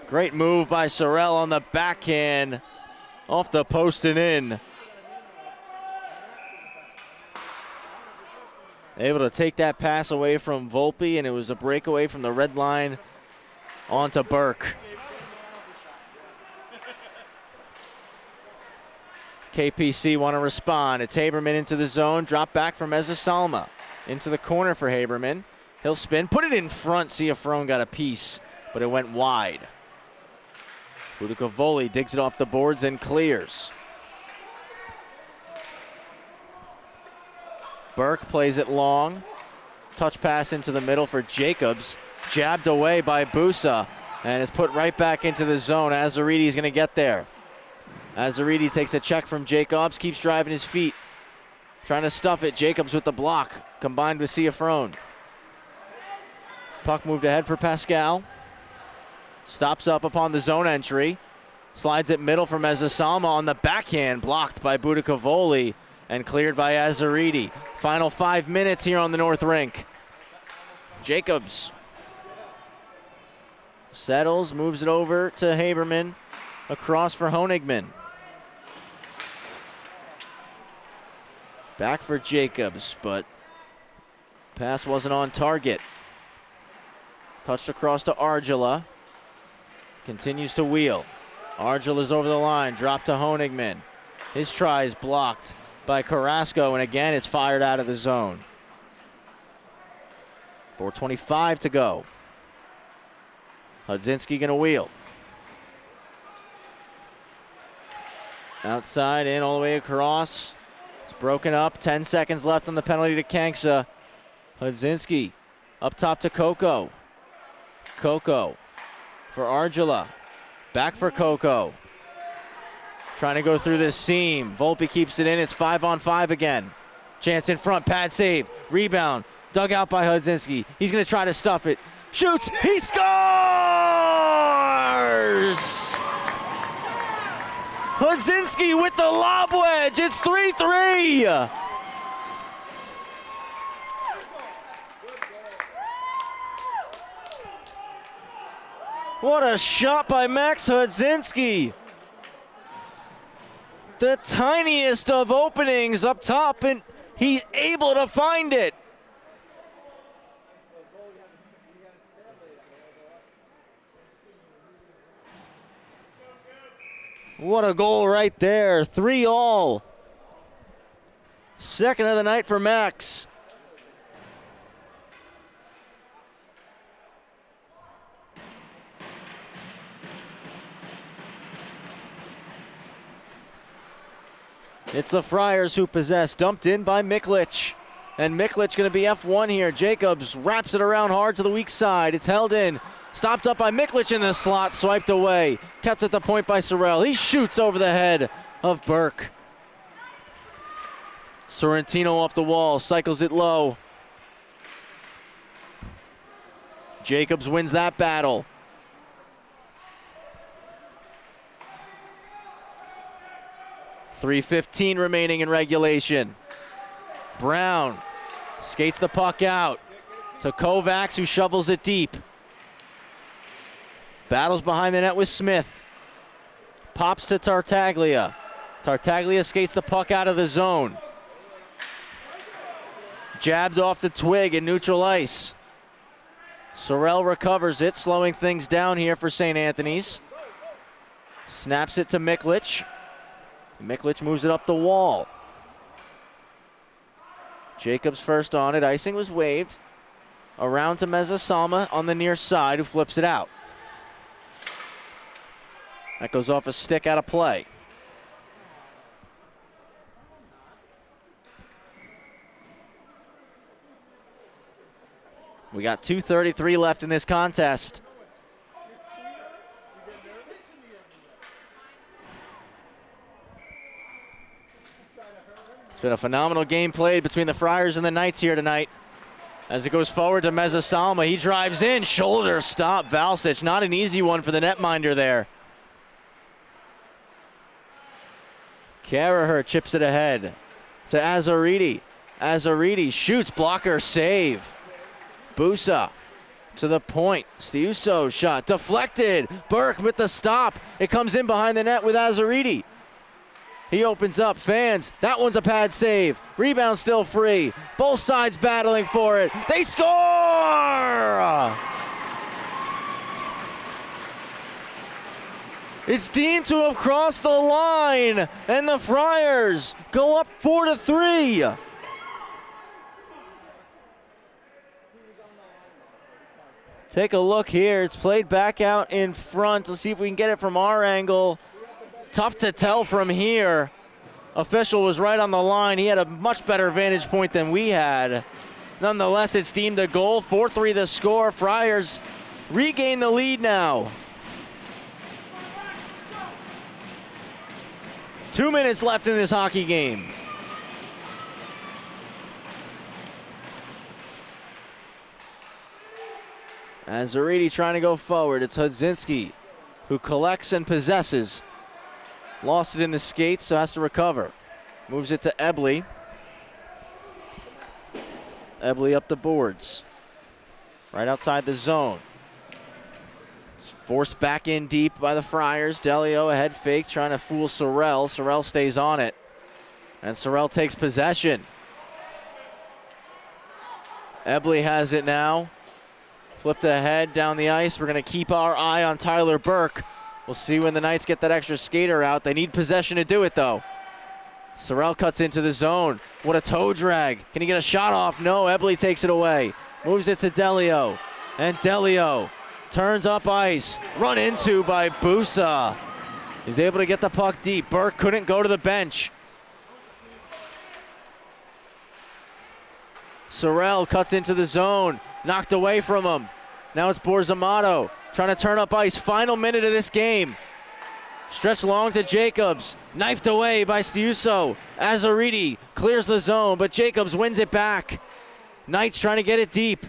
Great move by Sorrell on the backhand, off the post and in. Able to take that pass away from Volpe, and it was a breakaway from the red line onto Burke. KPC want to respond. It's Haberman into the zone, drop back from Ezesalma. Into the corner for Haberman. He'll spin, put it in front. Ciafrone got a piece, but it went wide. Budicavoli digs it off the boards and clears. Burke plays it long. Touch pass into the middle for Jacobs. Jabbed away by Busa, and is put right back into the zone. Azzarridi's going to get there. Azzarridi takes a check from Jacobs, keeps driving his feet. Trying to stuff it. Jacobs with the block, combined with Ciafrone. Puck moved ahead for Pascal. Stops up upon the zone entry. Slides it middle from Ezesalma on the backhand, blocked by Budicavoli and cleared by Azzarridi. Final 5 minutes here on the North Rink. Jacobs settles, moves it over to Haberman, across for Honigman. Back for Jacobs, but pass wasn't on target. Touched across to Argila. Continues to wheel. Argila's over the line, drop to Honigman. His try is blocked by Carrasco, and again it's fired out of the zone. 4:25 to go. Hudzinski gonna wheel. Outside, in, all the way across. It's broken up, 10 seconds left on the penalty to Kanksa. Hudzinski up top to Coco. Coco for Argila. Back for Coco. Trying to go through this seam. Volpe keeps it in. It's 5-on-5 again. Chance in front. Pad save. Rebound. Dug out by Hudzinski. He's going to try to stuff it. Shoots. He scores! Hudzinski with the lob wedge. It's 3-3. What a shot by Max Hudzinski. The tiniest of openings up top, and he's able to find it. What a goal right there. 3-all. Second of the night for Max. It's the Friars who possess, dumped in by Miklich. And Miklich going to be F1 here. Jacobs wraps it around hard to the weak side. It's held in. Stopped up by Miklich in the slot, swiped away. Kept at the point by Sorrell. He shoots over the head of Burke. Sorrentino off the wall, cycles it low. Jacobs wins that battle. .3:15 remaining in regulation. Brown skates the puck out to Kovacs, who shovels it deep. Battles behind the net with Smith. Pops to Tartaglia. Tartaglia skates the puck out of the zone. Jabbed off the twig in neutral ice. Sorrell recovers it, slowing things down here for St. Anthony's. Snaps it to Miklich. Miklich moves it up the wall. Jacobs first on it. Icing was waved. Around to Mezza-Salma on the near side, who flips it out. That goes off a stick out of play. We got 2:33 left in this contest. It's been a phenomenal game played between the Friars and the Knights here tonight. As it goes forward to Mezza-Salma, he drives in, shoulder stop, Valsic. Not an easy one for the netminder there. Karaher chips it ahead to Azaridi. Azaridi shoots, blocker, save. Busa to the point. Stiuso shot deflected. Burke with the stop. It comes in behind the net with Azaridi. He opens up, fans. That one's a pad save. Rebound still free. Both sides battling for it. They score! It's deemed to have crossed the line, and the Friars go up 4-3. Take a look here. It's played back out in front. Let's see if we can get it from our angle. Tough to tell from here. Official was right on the line. He had a much better vantage point than we had. Nonetheless, it's deemed a goal. 4-3 the score. Friars regain the lead now. 2 minutes left in this hockey game. Azaridi trying to go forward. It's Hudzinski who collects and possesses. Lost it in the skates, so has to recover. Moves it to Ebley. Ebley up the boards. Right outside the zone. Forced back in deep by the Friars. Delio, a head fake, trying to fool Sorrell. Sorrell stays on it. And Sorrell takes possession. Ebley has it now. Flipped ahead down the ice. We're going to keep our eye on Tyler Burke. We'll see when the Knights get that extra skater out. They need possession to do it, though. Sorrell cuts into the zone. What a toe drag. Can he get a shot off? No, Ebley takes it away. Moves it to Delio. And Delio turns up ice. Run into by Busa. He's able to get the puck deep. Burke couldn't go to the bench. Sorrell cuts into the zone. Knocked away from him. Now it's Borzamato trying to turn up ice. Final minute of this game. Stretched long to Jacobs. Knifed away by Stiuso. Azaridi clears the zone, but Jacobs wins it back. Knights trying to get it deep.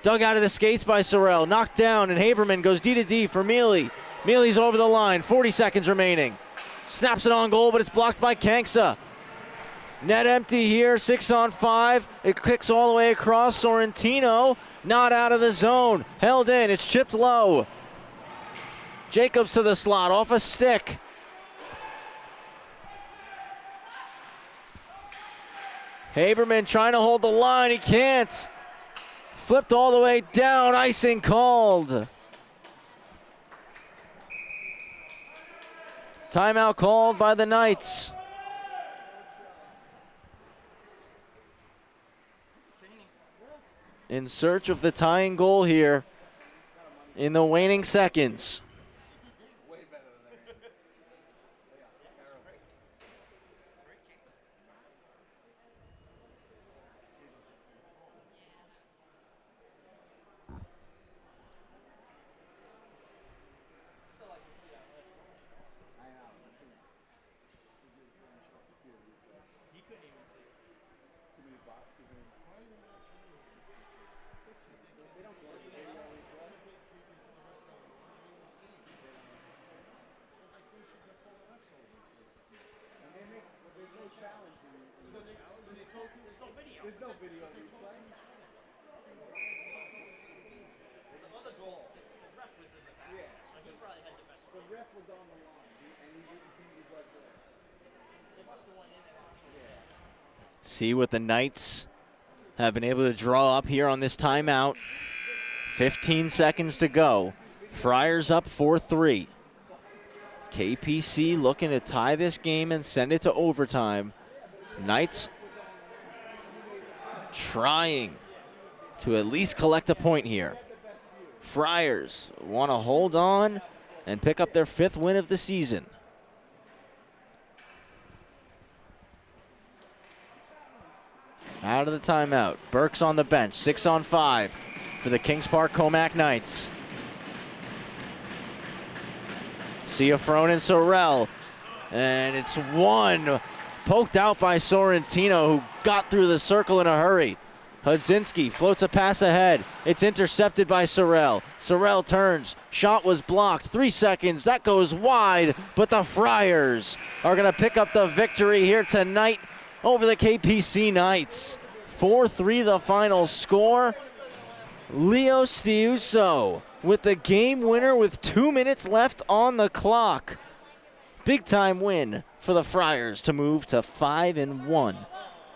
Dug out of the skates by Sorrell. Knocked down, and Haberman goes D to D for Mealy. Mealy's over the line. 40 seconds remaining. Snaps it on goal, but it's blocked by Kanksa. Net empty here, 6-on-5. It kicks all the way across. Sorrentino not out of the zone. Held in, it's chipped low. Jacobs to the slot, off a stick. Haberman trying to hold the line, he can't. Flipped all the way down, icing called. Timeout called by the Knights. In search of the tying goal here in the waning seconds. There's no video of you playing. On the goal, the ref was in the back, so he probably had the best. The ref was on the line, and he was right there. They must have went in and out so fast. See what the Knights have been able to draw up here on this timeout. 15 seconds to go. Friars up 4-3. KPC looking to tie this game and send it to overtime. Knights trying to at least collect a point here. Friars want to hold on and pick up their 5th win of the season. Out of the timeout. Burke's on the bench. 6 on 5 for the Kings Park Commack Knights. Ciafrone and Sorrell. And it's one poked out by Sorrentino, who got through the circle in a hurry. Hudzinski floats a pass ahead. It's intercepted by Sorrell. Sorrell turns. Shot was blocked. 3 seconds. That goes wide, but the Friars are going to pick up the victory here tonight over the KPC Knights. 4-3 the final score. Leo Stiuso with the game winner with 2 minutes left on the clock. Big time win for the Friars to move to 5-1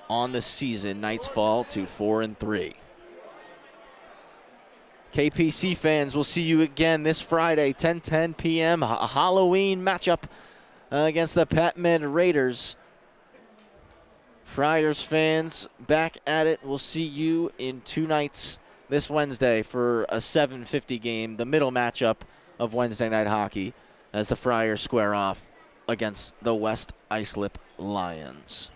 on the season. Knights fall to 4-3. KPC fans, will see you again this Friday, 10:10 p.m. A Halloween matchup against the PetMed Raiders. Friars fans, back at it. We'll see you in 2 nights this Wednesday for a 7:50 game, the middle matchup of Wednesday night hockey, as the Friars square off against the West Islip Lions.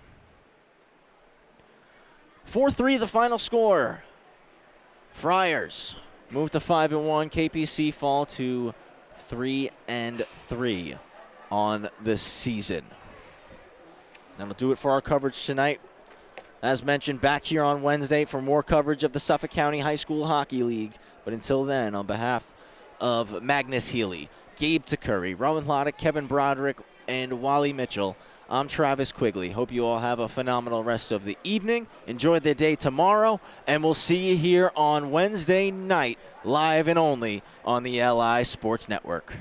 4-3 the final score. Friars move to 5-1. KPC fall to 3-3 on the season. That'll do it for our coverage tonight. As mentioned, back here on Wednesday for more coverage of the Suffolk County High School Hockey League. But until then, on behalf of Magnus Healy, Gabe Takuri, Rowan Loddick, Kevin Broderick, and Wally Mitchell, I'm Travis Quigley. Hope you all have a phenomenal rest of the evening. Enjoy the day tomorrow, and we'll see you here on Wednesday night, live and only on the LI Sports Network.